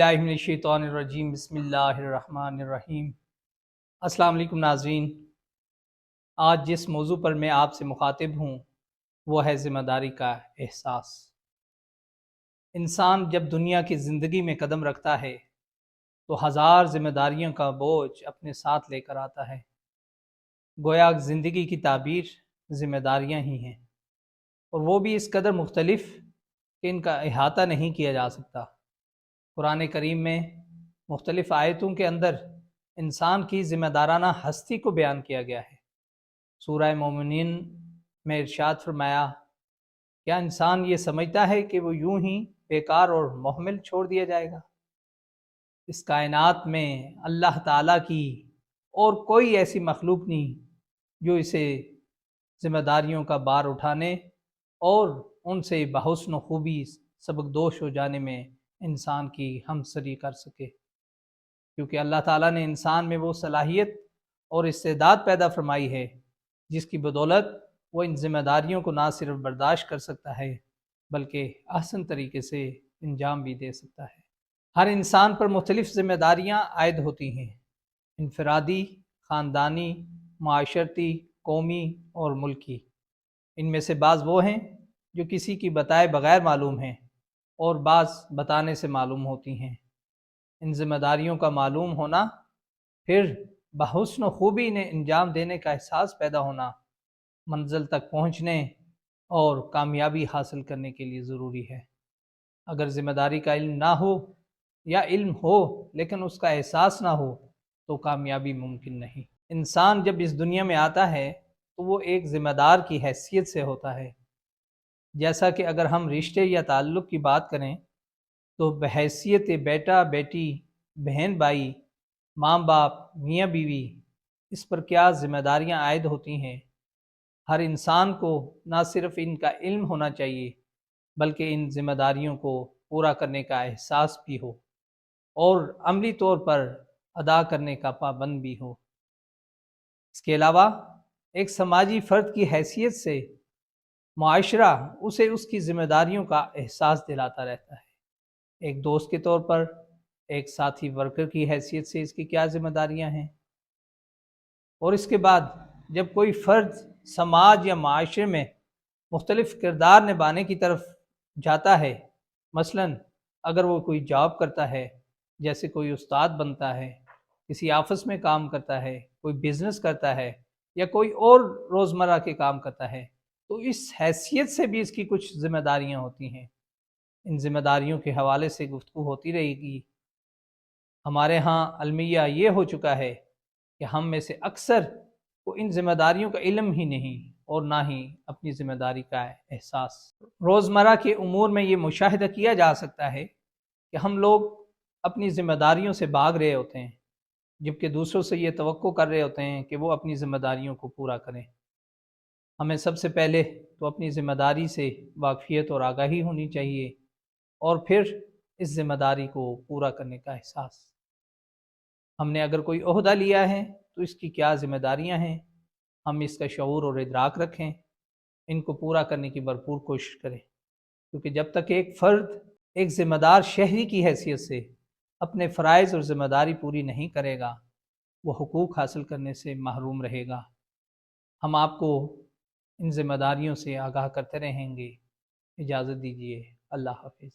باللہ من الشیطان الرجیم بسم اللہ الرحمن الرحیم۔ السلام علیکم ناظرین، آج جس موضوع پر میں آپ سے مخاطب ہوں وہ ہے ذمہ داری کا احساس۔ انسان جب دنیا کی زندگی میں قدم رکھتا ہے تو ہزار ذمہ داریوں کا بوجھ اپنے ساتھ لے کر آتا ہے۔ گویا زندگی کی تعبیر ذمہ داریاں ہی ہیں، اور وہ بھی اس قدر مختلف کہ ان کا احاطہ نہیں کیا جا سکتا۔ قرآن کریم میں مختلف آیتوں کے اندر انسان کی ذمہ دارانہ ہستی کو بیان کیا گیا ہے۔ سورہ مومنین میں ارشاد فرمایا، کیا انسان یہ سمجھتا ہے کہ وہ یوں ہی بیکار اور مہمل چھوڑ دیا جائے گا؟ اس کائنات میں اللہ تعالیٰ کی اور کوئی ایسی مخلوق نہیں جو اسے ذمہ داریوں کا بار اٹھانے اور ان سے بحسن و خوبی سبکدوش ہو جانے میں انسان کی ہمسری کر سکے، کیونکہ اللہ تعالیٰ نے انسان میں وہ صلاحیت اور استعداد پیدا فرمائی ہے جس کی بدولت وہ ان ذمہ داریوں کو نہ صرف برداشت کر سکتا ہے بلکہ احسن طریقے سے انجام بھی دے سکتا ہے۔ ہر انسان پر مختلف ذمہ داریاں عائد ہوتی ہیں، انفرادی، خاندانی، معاشرتی، قومی اور ملکی۔ ان میں سے بعض وہ ہیں جو کسی کی بتائے بغیر معلوم ہیں اور بعض بتانے سے معلوم ہوتی ہیں۔ ان ذمہ داریوں کا معلوم ہونا، پھر بحسن و خوبی انہیں انجام دینے کا احساس پیدا ہونا، منزل تک پہنچنے اور کامیابی حاصل کرنے کے لیے ضروری ہے۔ اگر ذمہ داری کا علم نہ ہو یا علم ہو لیکن اس کا احساس نہ ہو تو کامیابی ممکن نہیں۔ انسان جب اس دنیا میں آتا ہے تو وہ ایک ذمہ دار کی حیثیت سے ہوتا ہے۔ جیسا کہ اگر ہم رشتے یا تعلق کی بات کریں تو بحیثیت بیٹا بیٹی، بہن بھائی، ماں باپ، میاں بیوی، اس پر کیا ذمہ داریاں عائد ہوتی ہیں۔ ہر انسان کو نہ صرف ان کا علم ہونا چاہیے بلکہ ان ذمہ داریوں کو پورا کرنے کا احساس بھی ہو اور عملی طور پر ادا کرنے کا پابند بھی ہو۔ اس کے علاوہ ایک سماجی فرد کی حیثیت سے معاشرہ اسے اس کی ذمہ داریوں کا احساس دلاتا رہتا ہے۔ ایک دوست کے طور پر، ایک ساتھی ورکر کی حیثیت سے اس کی کیا ذمہ داریاں ہیں، اور اس کے بعد جب کوئی فرد سماج یا معاشرے میں مختلف کردار نبھانے کی طرف جاتا ہے، مثلا اگر وہ کوئی جاب کرتا ہے، جیسے کوئی استاد بنتا ہے، کسی آفس میں کام کرتا ہے، کوئی بزنس کرتا ہے یا کوئی اور روزمرہ کے کام کرتا ہے، تو اس حیثیت سے بھی اس کی کچھ ذمہ داریاں ہوتی ہیں۔ ان ذمہ داریوں کے حوالے سے گفتگو ہوتی رہے گی۔ ہمارے ہاں المیہ یہ ہو چکا ہے کہ ہم میں سے اکثر کو ان ذمہ داریوں کا علم ہی نہیں اور نہ ہی اپنی ذمہ داری کا احساس۔ روزمرہ کے امور میں یہ مشاہدہ کیا جا سکتا ہے کہ ہم لوگ اپنی ذمہ داریوں سے بھاگ رہے ہوتے ہیں، جبکہ دوسروں سے یہ توقع کر رہے ہوتے ہیں کہ وہ اپنی ذمہ داریوں کو پورا کریں۔ ہمیں سب سے پہلے تو اپنی ذمہ داری سے واقفیت اور آگاہی ہونی چاہیے، اور پھر اس ذمہ داری کو پورا کرنے کا احساس۔ ہم نے اگر کوئی عہدہ لیا ہے تو اس کی کیا ذمہ داریاں ہیں، ہم اس کا شعور اور ادراک رکھیں، ان کو پورا کرنے کی بھرپور کوشش کریں، کیونکہ جب تک ایک فرد ایک ذمہ دار شہری کی حیثیت سے اپنے فرائض اور ذمہ داری پوری نہیں کرے گا، وہ حقوق حاصل کرنے سے محروم رہے گا۔ ہم آپ کو ان ذمہ داریوں سے آگاہ کرتے رہیں گے۔ اجازت دیجیے، اللہ حافظ۔